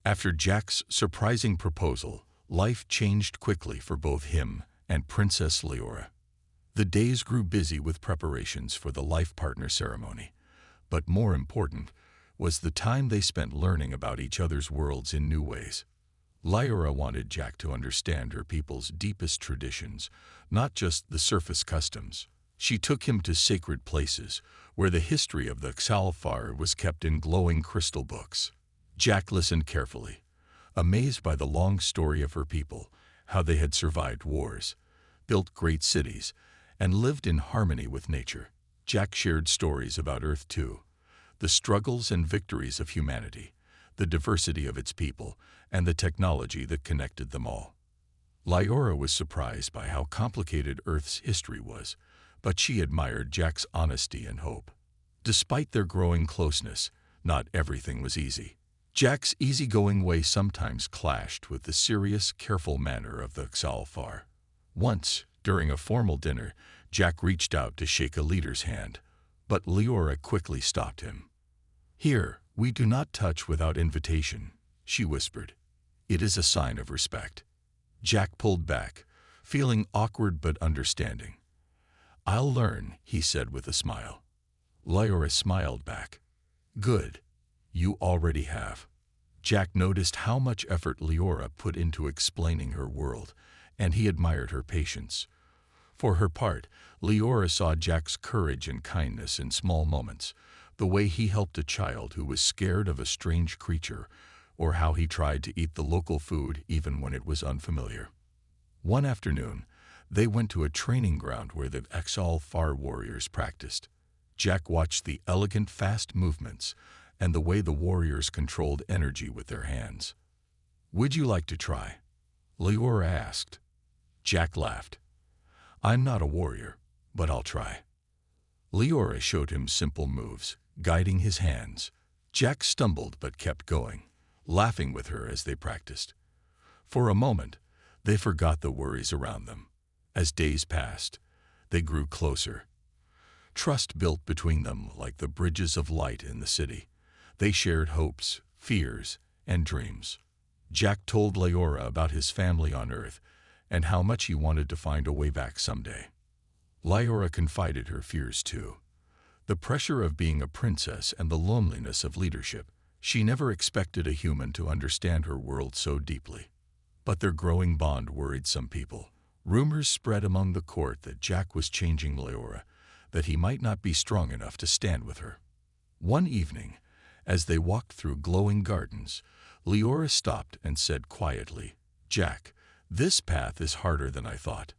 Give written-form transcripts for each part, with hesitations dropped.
After Jack's surprising proposal, life changed quickly for both him and Princess Leora. The days grew busy with preparations for the life partner ceremony, but more important was the time they spent learning about each other's worlds in new ways. Leora wanted Jack to understand her people's deepest traditions, not just the surface customs. She took him to sacred places where the history of the Xalfar was kept in glowing crystal books. Jack listened carefully, amazed by the long story of her people, how they had survived wars, built great cities, and lived in harmony with nature. Jack shared stories about Earth too, the struggles and victories of humanity, the diversity of its people, and the technology that connected them all. Leora was surprised by how complicated Earth's history was, but she admired Jack's honesty and hope. Despite their growing closeness, not everything was easy. Jack's easygoing way sometimes clashed with the serious, careful manner of the Xalfar. Once, during a formal dinner, Jack reached out to shake a leader's hand, but Leora quickly stopped him. "Here, we do not touch without invitation," she whispered. "It is a sign of respect." Jack pulled back, feeling awkward but understanding. "I'll learn," he said with a smile. Leora smiled back. "Good. You already have." Jack noticed how much effort Leora put into explaining her world, and he admired her patience. For her part, Leora saw Jack's courage and kindness in small moments, the way he helped a child who was scared of a strange creature, or how he tried to eat the local food even when it was unfamiliar. One afternoon, they went to a training ground where the Xalfar warriors practiced. Jack watched the elegant, fast movements and the way the warriors controlled energy with their hands. "Would you like to try?" Leora asked. Jack laughed. "I'm not a warrior, but I'll try." Leora showed him simple moves, guiding his hands. Jack stumbled but kept going, laughing with her as they practiced. For a moment, they forgot the worries around them. As days passed, they grew closer. Trust built between them like the bridges of light in the city. They shared hopes, fears, and dreams. Jack told Leora about his family on Earth and how much he wanted to find a way back someday. Leora confided her fears too. The pressure of being a princess and the loneliness of leadership. She never expected a human to understand her world so deeply. But their growing bond worried some people. Rumors spread among the court that Jack was changing Leora, that he might not be strong enough to stand with her. One evening, as they walked through glowing gardens, Leora stopped and said quietly, "Jack, this path is harder than I thought.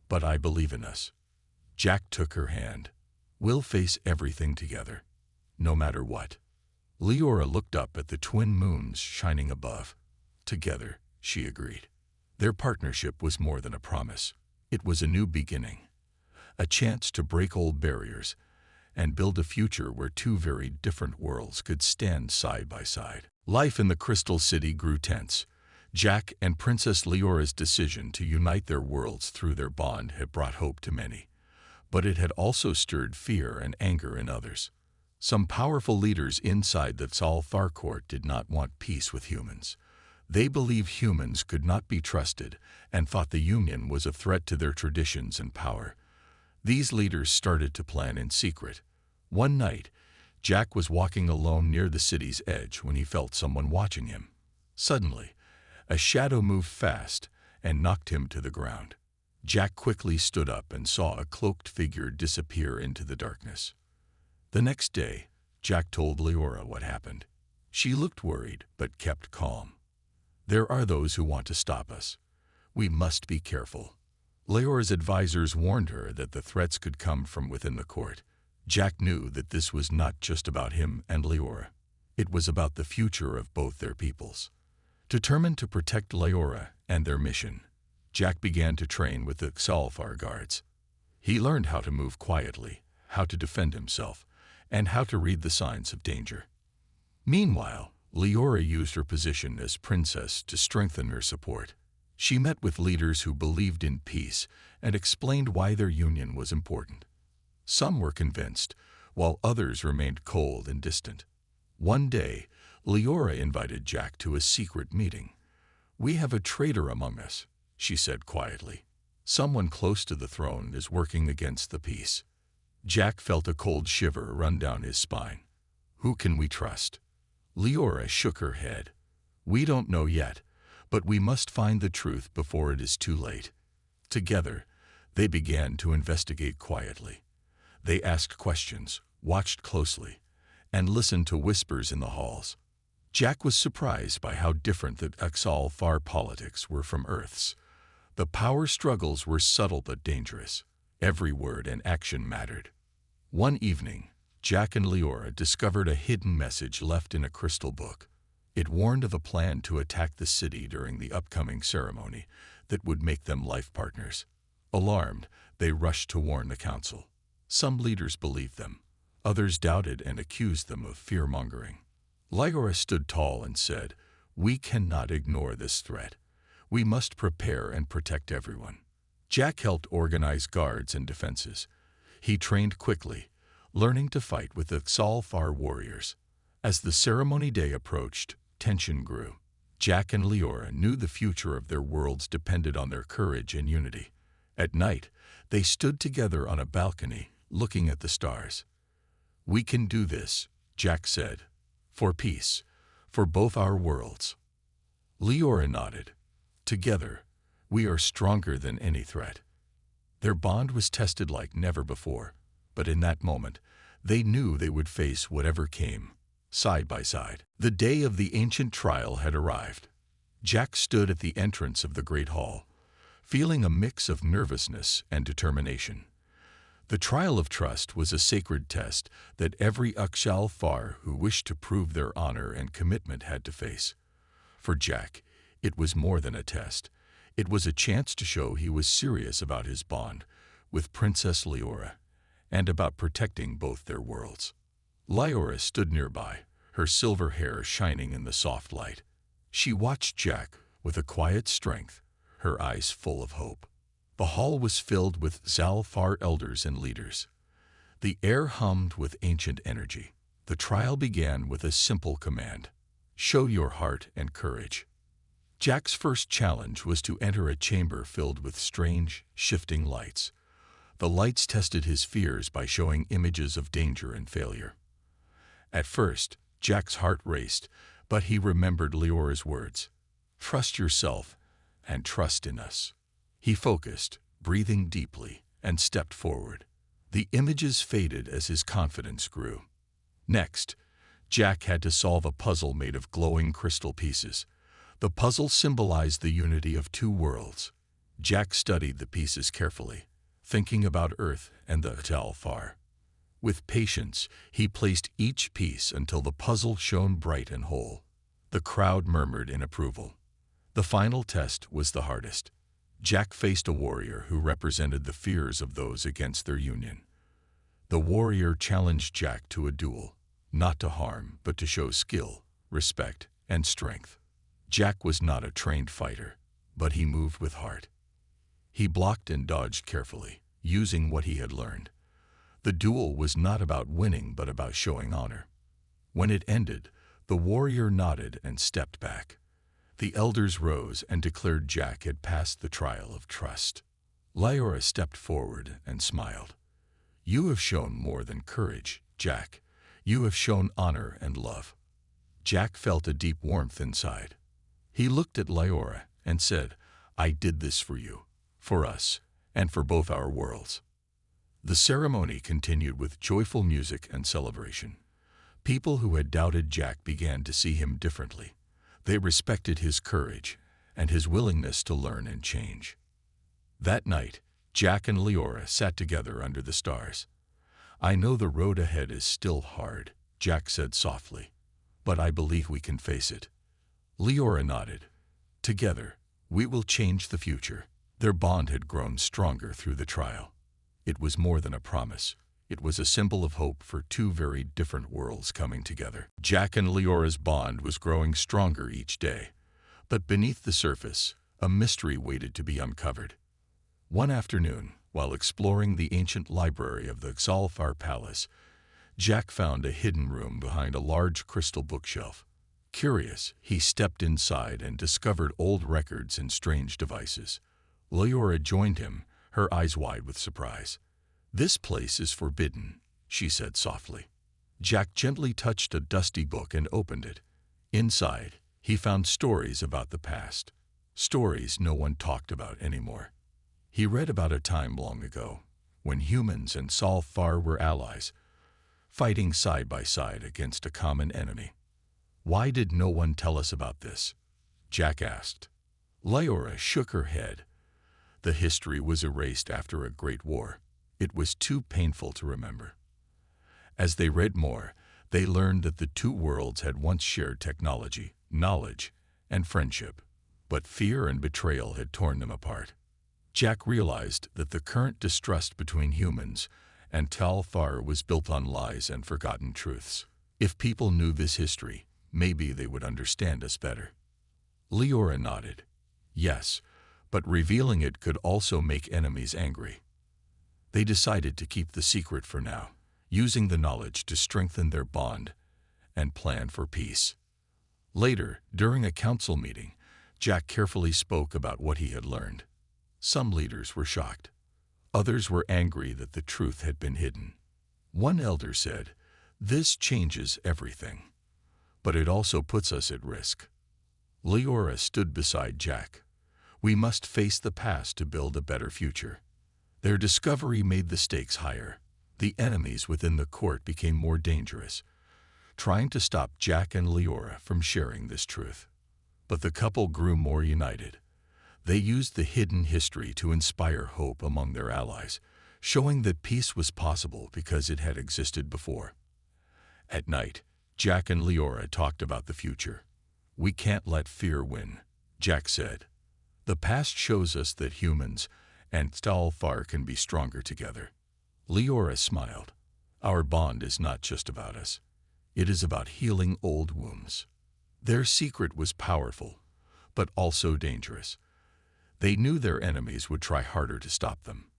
But I believe in us." Jack took her hand. "We'll face everything together, no matter what." Leora looked up at the twin moons shining above. "Together," she agreed. Their partnership was more than a promise. It was a new beginning, a chance to break old barriers and build a future where two very different worlds could stand side by side. Life in the Crystal City grew tense. Jack and Princess Leora's decision to unite their worlds through their bond had brought hope to many, but it had also stirred fear and anger in others. Some powerful leaders inside the Xalfar court did not want peace with humans. They believed humans could not be trusted and thought the union was a threat to their traditions and power. These leaders started to plan in secret. One night, Jack was walking alone near the city's edge when he felt someone watching him. Suddenly, a shadow moved fast and knocked him to the ground. Jack quickly stood up and saw a cloaked figure disappear into the darkness. The next day, Jack told Leora what happened. She looked worried but kept calm. "There are those who want to stop us. We must be careful." Leora's advisors warned her that the threats could come from within the court. Jack knew that this was not just about him and Leora. It was about the future of both their peoples. Determined to protect Leora and their mission, Jack began to train with the Xalfar guards. He learned how to move quietly, how to defend himself, and how to read the signs of danger. Meanwhile, Leora used her position as princess to strengthen her support. She met with leaders who believed in peace and explained why their union was important. Some were convinced, while others remained cold and distant. One day, Leora invited Jack to a secret meeting. "We have a traitor among us," she said quietly. "Someone close to the throne is working against the peace." Jack felt a cold shiver run down his spine. "Who can we trust?" Leora shook her head. "We don't know yet, but we must find the truth before it is too late." Together, they began to investigate quietly. They asked questions, watched closely, and listened to whispers in the halls. Jack was surprised by how different the Xal-Far politics were from Earth's. The power struggles were subtle but dangerous. Every word and action mattered. One evening, Jack and Leora discovered a hidden message left in a crystal book. It warned of a plan to attack the city during the upcoming ceremony that would make them life partners. Alarmed, they rushed to warn the council. Some leaders believed them. Others doubted and accused them of fear-mongering. Leora stood tall and said, "We cannot ignore this threat. We must prepare and protect everyone." Jack helped organize guards and defenses. He trained quickly, learning to fight with the Xal-Far warriors. As the ceremony day approached, tension grew. Jack and Leora knew the future of their worlds depended on their courage and unity. At night, they stood together on a balcony, looking at the stars. "We can do this," Jack said. "For peace, for both our worlds." Leora nodded. "Together, we are stronger than any threat." Their bond was tested like never before, but in that moment, they knew they would face whatever came, side by side. The day of the ancient trial had arrived. Jack stood at the entrance of the Great Hall, feeling a mix of nervousness and determination. The trial of trust was a sacred test that every Xal-Far who wished to prove their honor and commitment had to face. For Jack, it was more than a test. It was a chance to show he was serious about his bond with Princess Leora and about protecting both their worlds. Leora stood nearby, her silver hair shining in the soft light. She watched Jack with a quiet strength, her eyes full of hope. The hall was filled with Xal-Far elders and leaders. The air hummed with ancient energy. The trial began with a simple command: show your heart and courage. Jack's first challenge was to enter a chamber filled with strange, shifting lights. The lights tested his fears by showing images of danger and failure. At first, Jack's heart raced, but he remembered Leora's words: "Trust yourself and trust in us." He focused, breathing deeply, and stepped forward. The images faded as his confidence grew. Next, Jack had to solve a puzzle made of glowing crystal pieces. The puzzle symbolized the unity of two worlds. Jack studied the pieces carefully, thinking about Earth and the Xal-Far. With patience, he placed each piece until the puzzle shone bright and whole. The crowd murmured in approval. The final test was the hardest. Jack faced a warrior who represented the fears of those against their union. The warrior challenged Jack to a duel, not to harm, but to show skill, respect, and strength. Jack was not a trained fighter, but he moved with heart. He blocked and dodged carefully, using what he had learned. The duel was not about winning, but about showing honor. When it ended, the warrior nodded and stepped back. The elders rose and declared Jack had passed the trial of trust. Leora stepped forward and smiled. "You have shown more than courage, Jack. You have shown honor and love." Jack felt a deep warmth inside. He looked at Leora and said, "I did this for you, for us, and for both our worlds." The ceremony continued with joyful music and celebration. People who had doubted Jack began to see him differently. They respected his courage and his willingness to learn and change. That night, Jack and Leora sat together under the stars. "I know the road ahead is still hard," Jack said softly, "but I believe we can face it." Leora nodded. "Together, we will change the future." Their bond had grown stronger through the trial. It was more than a promise. It was a symbol of hope for two very different worlds coming together. Jack and Leora's bond was growing stronger each day. But beneath the surface, a mystery waited to be uncovered. One afternoon, while exploring the ancient library of the Xal-Far Palace, Jack found a hidden room behind a large crystal bookshelf. Curious, he stepped inside and discovered old records and strange devices. Leora joined him, her eyes wide with surprise. "This place is forbidden," she said softly. Jack gently touched a dusty book and opened it. Inside, he found stories about the past. Stories no one talked about anymore. He read about a time long ago, when humans and Sci-Fi were allies, fighting side by side against a common enemy. "Why did no one tell us about this?" Jack asked. Leora shook her head. The history was erased after a great war. It was too painful to remember. As they read more, they learned that the two worlds had once shared technology, knowledge, and friendship, but fear and betrayal had torn them apart. Jack realized that the current distrust between humans and Sci-Fi was built on lies and forgotten truths. If people knew this history, maybe they would understand us better. Leora nodded. Yes, but revealing it could also make enemies angry. They decided to keep the secret for now, using the knowledge to strengthen their bond and plan for peace. Later, during a council meeting, Jack carefully spoke about what he had learned. Some leaders were shocked. Others were angry that the truth had been hidden. One elder said, "This changes everything, but it also puts us at risk." Leora stood beside Jack. "We must face the past to build a better future." Their discovery made the stakes higher. The enemies within the court became more dangerous, trying to stop Jack and Leora from sharing this truth. But the couple grew more united. They used the hidden history to inspire hope among their allies, showing that peace was possible because it had existed before. At night, Jack and Leora talked about the future. "We can't let fear win," Jack said. "The past shows us that humans and Sci-Fi can be stronger together." Leora smiled. "Our bond is not just about us. It is about healing old wounds." Their secret was powerful, but also dangerous. They knew their enemies would try harder to stop them.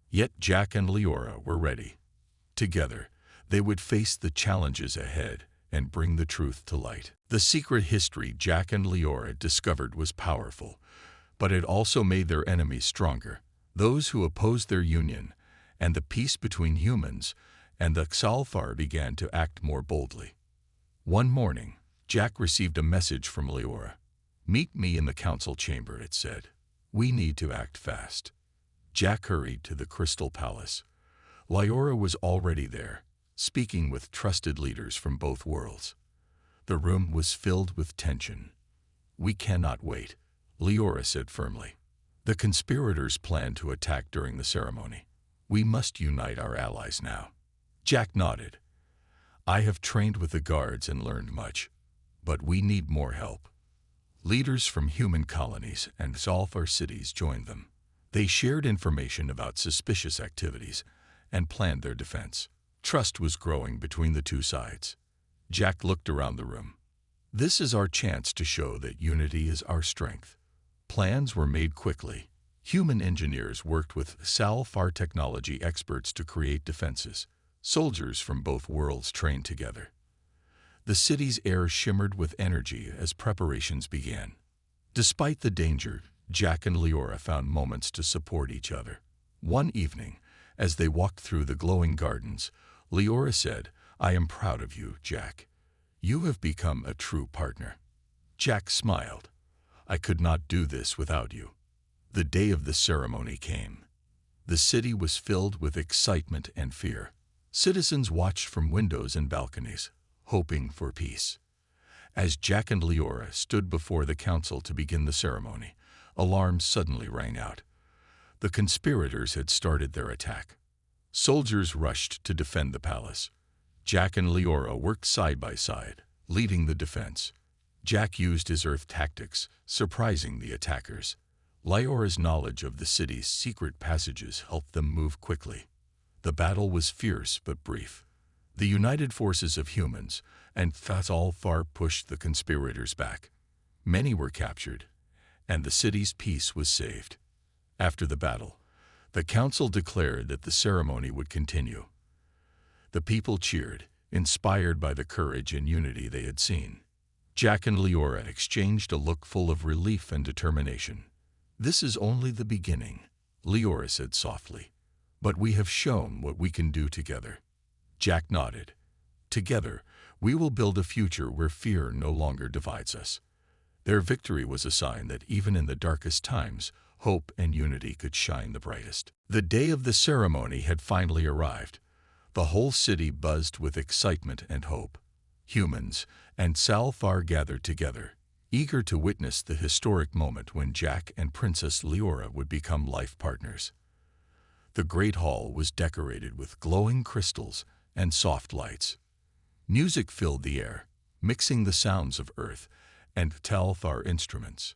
Yet Jack and Leora were ready. Together, they would face the challenges ahead and bring the truth to light. The secret history Jack and Leora discovered was powerful, but it also made their enemies stronger, those who opposed their union, and the peace between humans and the Sci-Fi began to act more boldly. One morning, Jack received a message from Leora. "Meet me in the council chamber," it said. "We need to act fast." Jack hurried to the Crystal Palace. Leora was already there, speaking with trusted leaders from both worlds. The room was filled with tension. "We cannot wait," Leora said firmly. "The conspirators plan to attack during the ceremony. We must unite our allies now." Jack nodded. "I have trained with the guards and learned much, but we need more help." Leaders from human colonies and Sci-Fi cities joined them. They shared information about suspicious activities and planned their defense. Trust was growing between the two sides. Jack looked around the room. "This is our chance to show that unity is our strength." Plans were made quickly. Human engineers worked with Sci-Fi technology experts to create defenses. Soldiers from both worlds trained together. The city's air shimmered with energy as preparations began. Despite the danger, Jack and Leora found moments to support each other. One evening, as they walked through the glowing gardens, Leora said, "I am proud of you, Jack. You have become a true partner." Jack smiled. "I could not do this without you." The day of the ceremony came. The city was filled with excitement and fear. Citizens watched from windows and balconies, hoping for peace. As Jack and Leora stood before the council to begin the ceremony, alarms suddenly rang out. The conspirators had started their attack. Soldiers rushed to defend the palace. Jack and Leora worked side by side, leading the defense. Jack used his earth tactics, surprising the attackers. Leora's knowledge of the city's secret passages helped them move quickly. The battle was fierce but brief. The united forces of humans and Sci-Fi pushed the conspirators back. Many were captured, and the city's peace was saved. After the battle, the council declared that the ceremony would continue. The people cheered, inspired by the courage and unity they had seen. Jack and Leora exchanged a look full of relief and determination. "This is only the beginning," Leora said softly. "But we have shown what we can do together." Jack nodded. "Together, we will build a future where fear no longer divides us." Their victory was a sign that even in the darkest times, hope and unity could shine the brightest. The day of the ceremony had finally arrived. The whole city buzzed with excitement and hope. Humans and Sci-Fi gathered together, eager to witness the historic moment when Jack and Princess Leora would become life partners. The great hall was decorated with glowing crystals and soft lights. Music filled the air, mixing the sounds of Earth and Sci-Fi instruments.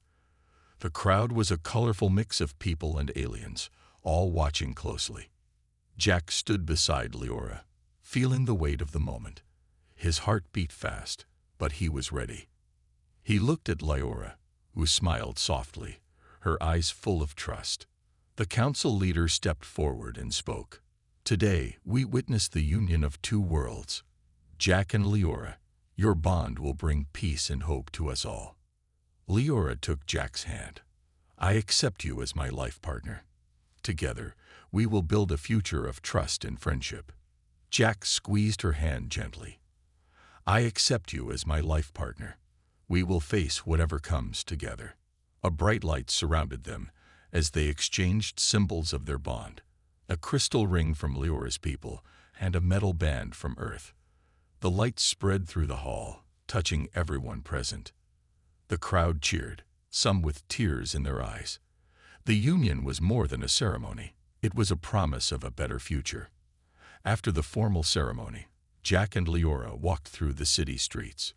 The crowd was a colorful mix of people and aliens, all watching closely. Jack stood beside Leora, feeling the weight of the moment. His heart beat fast, but he was ready. He looked at Leora, who smiled softly, her eyes full of trust. The council leader stepped forward and spoke. "Today, we witness the union of two worlds. Jack and Leora, your bond will bring peace and hope to us all." Leora took Jack's hand. "I accept you as my life partner. Together, we will build a future of trust and friendship." Jack squeezed her hand gently. "I accept you as my life partner. We will face whatever comes together." A bright light surrounded them as they exchanged symbols of their bond, a crystal ring from Leora's people and a metal band from Earth. The light spread through the hall, touching everyone present. The crowd cheered, some with tears in their eyes. The union was more than a ceremony. It was a promise of a better future. After the formal ceremony, Jack and Leora walked through the city streets.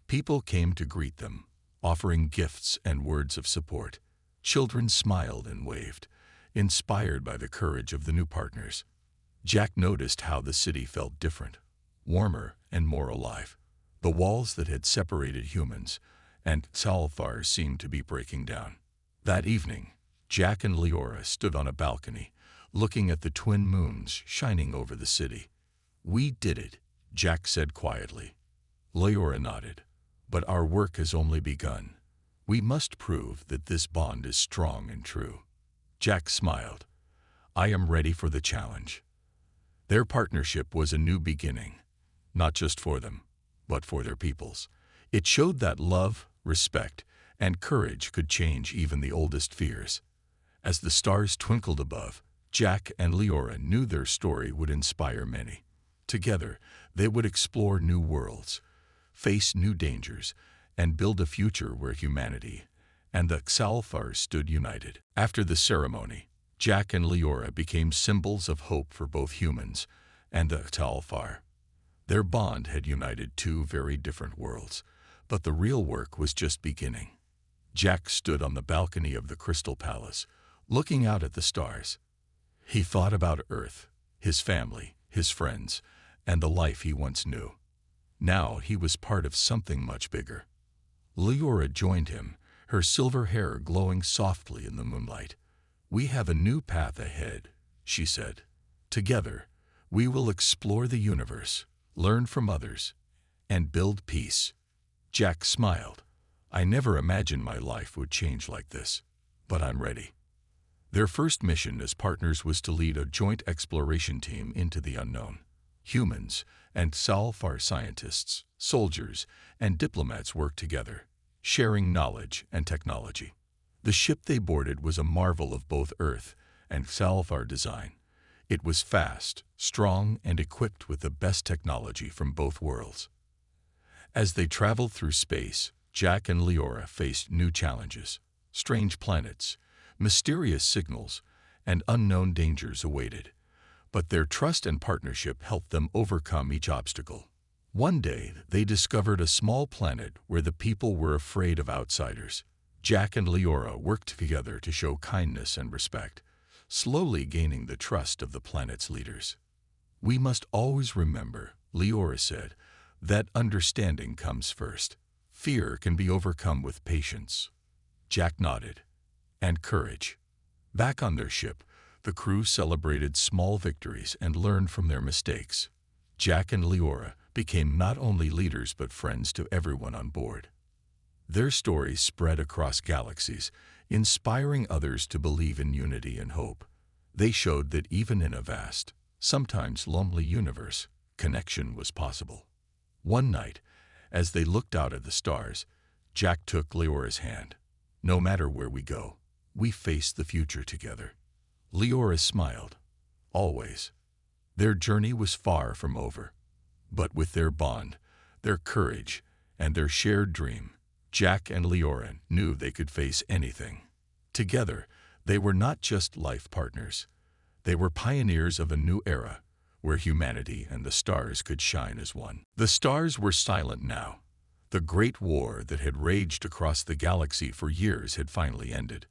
People came to greet them, offering gifts and words of support. Children smiled and waved, inspired by the courage of the new partners. Jack noticed how the city felt different, warmer and more alive. The walls that had separated humans and Sci-Fi seemed to be breaking down. That evening, Jack and Leora stood on a balcony, looking at the twin moons shining over the city. "We did it," Jack said quietly. Leora nodded. "But our work has only begun. We must prove that this bond is strong and true." Jack smiled. "I am ready for the challenge." Their partnership was a new beginning, not just for them, but for their peoples. It showed that love, respect, and courage could change even the oldest fears. As the stars twinkled above, Jack and Leora knew their story would inspire many. Together, they would explore new worlds, face new dangers, and build a future where humanity and the Sci-Fi stood united. After the ceremony, Jack and Leora became symbols of hope for both humans and the Sci-Fi. Their bond had united two very different worlds, but the real work was just beginning. Jack stood on the balcony of the Crystal Palace, looking out at the stars. He thought about Earth, his family, his friends, and the life he once knew. Now he was part of something much bigger. Leora joined him, her silver hair glowing softly in the moonlight. "We have a new path ahead," she said. "Together, we will explore the universe, learn from others, and build peace." Jack smiled. "I never imagined my life would change like this, but I'm ready." Their first mission as partners was to lead a joint exploration team into the unknown. Humans and Sci-Fi scientists, soldiers, and diplomats worked together, sharing knowledge and technology. The ship they boarded was a marvel of both Earth and Sci-Fi design. It was fast, strong, and equipped with the best technology from both worlds. As they traveled through space, Jack and Leora faced new challenges. Strange planets, mysterious signals, and unknown dangers awaited. But their trust and partnership helped them overcome each obstacle. One day, they discovered a small planet where the people were afraid of outsiders. Jack and Leora worked together to show kindness and respect, slowly gaining the trust of the planet's leaders. "We must always remember," Leora said, "that understanding comes first. Fear can be overcome with patience." Jack nodded. "And courage." Back on their ship, the crew celebrated small victories and learned from their mistakes. Jack and Leora became not only leaders but friends to everyone on board. Their stories spread across galaxies, inspiring others to believe in unity and hope. They showed that even in a vast, sometimes lonely universe, connection was possible. One night, as they looked out at the stars, Jack took Leora's hand. "No matter where we go, we face the future together." Leora smiled. "Always." Their journey was far from over. But with their bond, their courage, and their shared dream, Jack and Leora knew they could face anything. Together, they were not just life partners. They were pioneers of a new era, where humanity and the stars could shine as one. The stars were silent now. The great war that had raged across the galaxy for years had finally ended.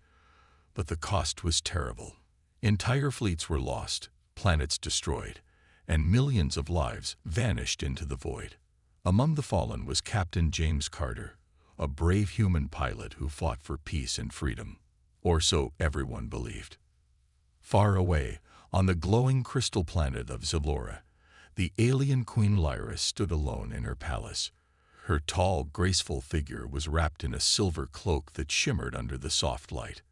But the cost was terrible. Entire fleets were lost, planets destroyed, and millions of lives vanished into the void. Among the fallen was Captain James Carter, a brave human pilot who fought for peace and freedom. Or so everyone believed. Far away, on the glowing crystal planet of Zalora, the alien Queen Lyra stood alone in her palace. Her tall, graceful figure was wrapped in a silver cloak that shimmered under the soft light.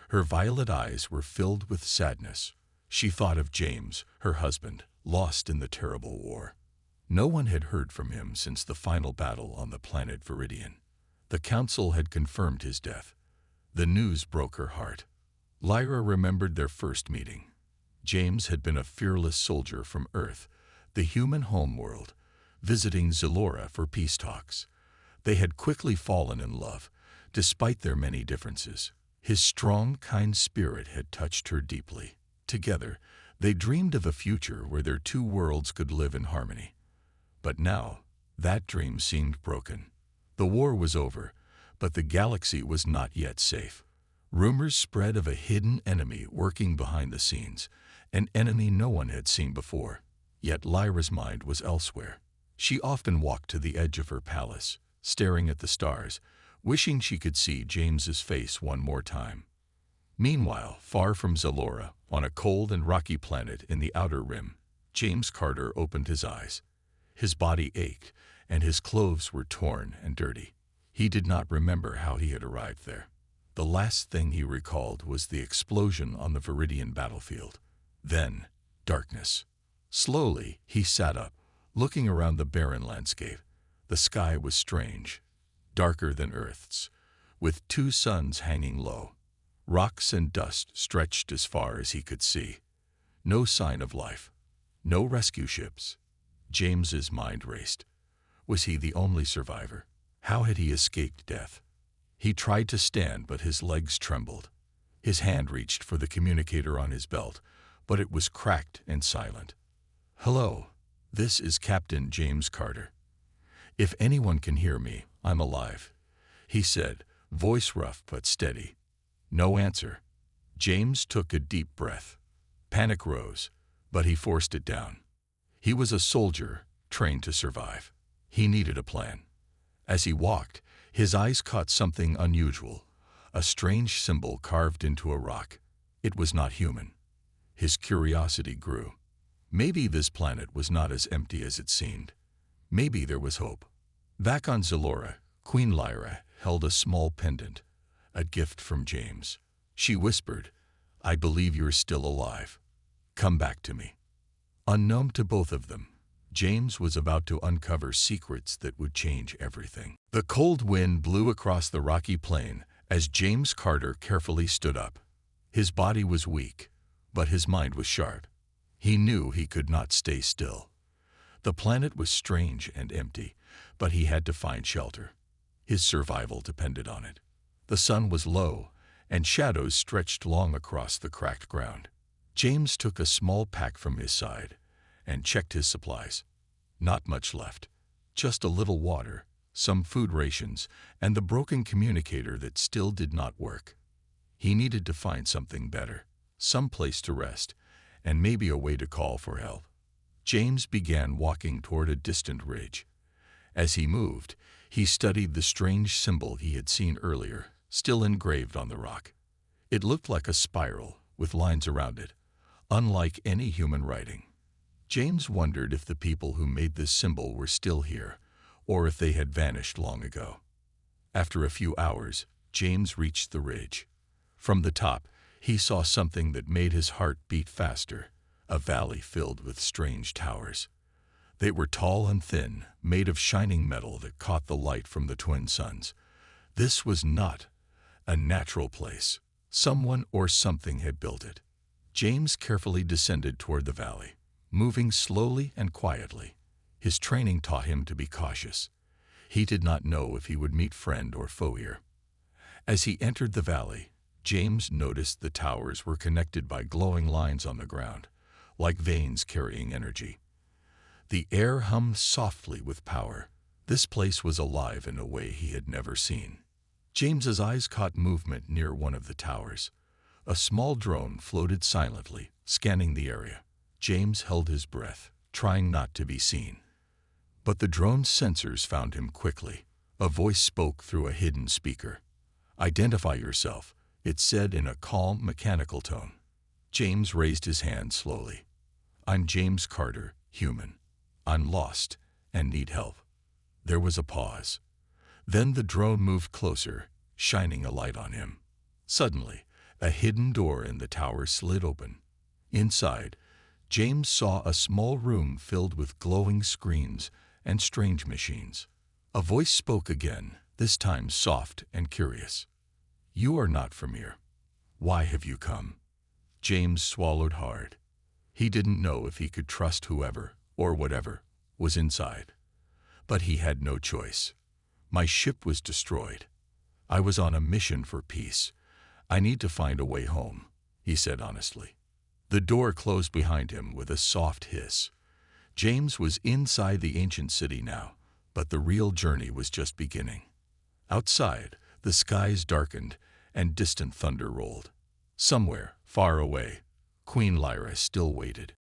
Her violet eyes were filled with sadness. She thought of James, her husband, lost in the terrible war. No one had heard from him since the final battle on the planet Viridian. The council had confirmed his death. The news broke her heart. Lyra remembered their first meeting. James had been a fearless soldier from Earth, the human homeworld, visiting Zalora for peace talks. They had quickly fallen in love, despite their many differences. His strong, kind spirit had touched her deeply. Together, they dreamed of a future where their two worlds could live in harmony. But now, that dream seemed broken. The war was over, but the galaxy was not yet safe. Rumors spread of a hidden enemy working behind the scenes, an enemy no one had seen before. Yet Lyra's mind was elsewhere. She often walked to the edge of her palace, staring at the stars, wishing she could see James's face one more time. Meanwhile, far from Zalora, on a cold and rocky planet in the outer rim, James Carter opened his eyes. His body ached, and his clothes were torn and dirty. He did not remember how he had arrived there. The last thing he recalled was the explosion on the Viridian battlefield. Then, darkness. Slowly, he sat up, looking around the barren landscape. The sky was strange, darker than Earth's, with two suns hanging low. Rocks and dust stretched as far as he could see. No sign of life. No rescue ships. James's mind raced. Was he the only survivor? How had he escaped death? He tried to stand, but his legs trembled. His hand reached for the communicator on his belt, but it was cracked and silent. "Hello, this is Captain James Carter. If anyone can hear me, I'm alive," he said, voice rough but steady. No answer. James took a deep breath. Panic rose, but he forced it down. He was a soldier, trained to survive. He needed a plan. As he walked, his eyes caught something unusual, a strange symbol carved into a rock. It was not human. His curiosity grew. Maybe this planet was not as empty as it seemed. Maybe there was hope. Back on Zalora, Queen Lyra held a small pendant, a gift from James. She whispered, "I believe you're still alive. Come back to me." Unknown to both of them, James was about to uncover secrets that would change everything. The cold wind blew across the rocky plain as James Carter carefully stood up. His body was weak, but his mind was sharp. He knew he could not stay still. The planet was strange and empty, but he had to find shelter. His survival depended on it. The sun was low, and shadows stretched long across the cracked ground. James took a small pack from his side and checked his supplies. Not much left. Just a little water, some food rations, and the broken communicator that still did not work. He needed to find something better, some place to rest, and maybe a way to call for help. James began walking toward a distant ridge. As he moved, he studied the strange symbol he had seen earlier, still engraved on the rock. It looked like a spiral, with lines around it, unlike any human writing. James wondered if the people who made this symbol were still here, or if they had vanished long ago. After a few hours, James reached the ridge. From the top, he saw something that made his heart beat faster, a valley filled with strange towers. They were tall and thin, made of shining metal that caught the light from the twin suns. This was not a natural place. Someone or something had built it. James carefully descended toward the valley, moving slowly and quietly. His training taught him to be cautious. He did not know if he would meet friend or foe here. As he entered the valley, James noticed the towers were connected by glowing lines on the ground, like veins carrying energy. The air hummed softly with power. This place was alive in a way he had never seen. James's eyes caught movement near one of the towers. A small drone floated silently, scanning the area. James held his breath, trying not to be seen. But the drone's sensors found him quickly. A voice spoke through a hidden speaker. "Identify yourself," it said in a calm, mechanical tone. James raised his hand slowly. "I'm James Carter, human. I'm lost and need help." There was a pause. Then the drone moved closer, shining a light on him. Suddenly, a hidden door in the tower slid open. Inside, James saw a small room filled with glowing screens and strange machines. A voice spoke again, this time soft and curious. "You are not from here. Why have you come?" James swallowed hard. He didn't know if he could trust whoever or whatever was inside. But he had no choice. "My ship was destroyed. I was on a mission for peace. I need to find a way home," he said honestly. The door closed behind him with a soft hiss. James was inside the ancient city now, but the real journey was just beginning. Outside, the skies darkened and distant thunder rolled. Somewhere, far away, Queen Lyra still waited.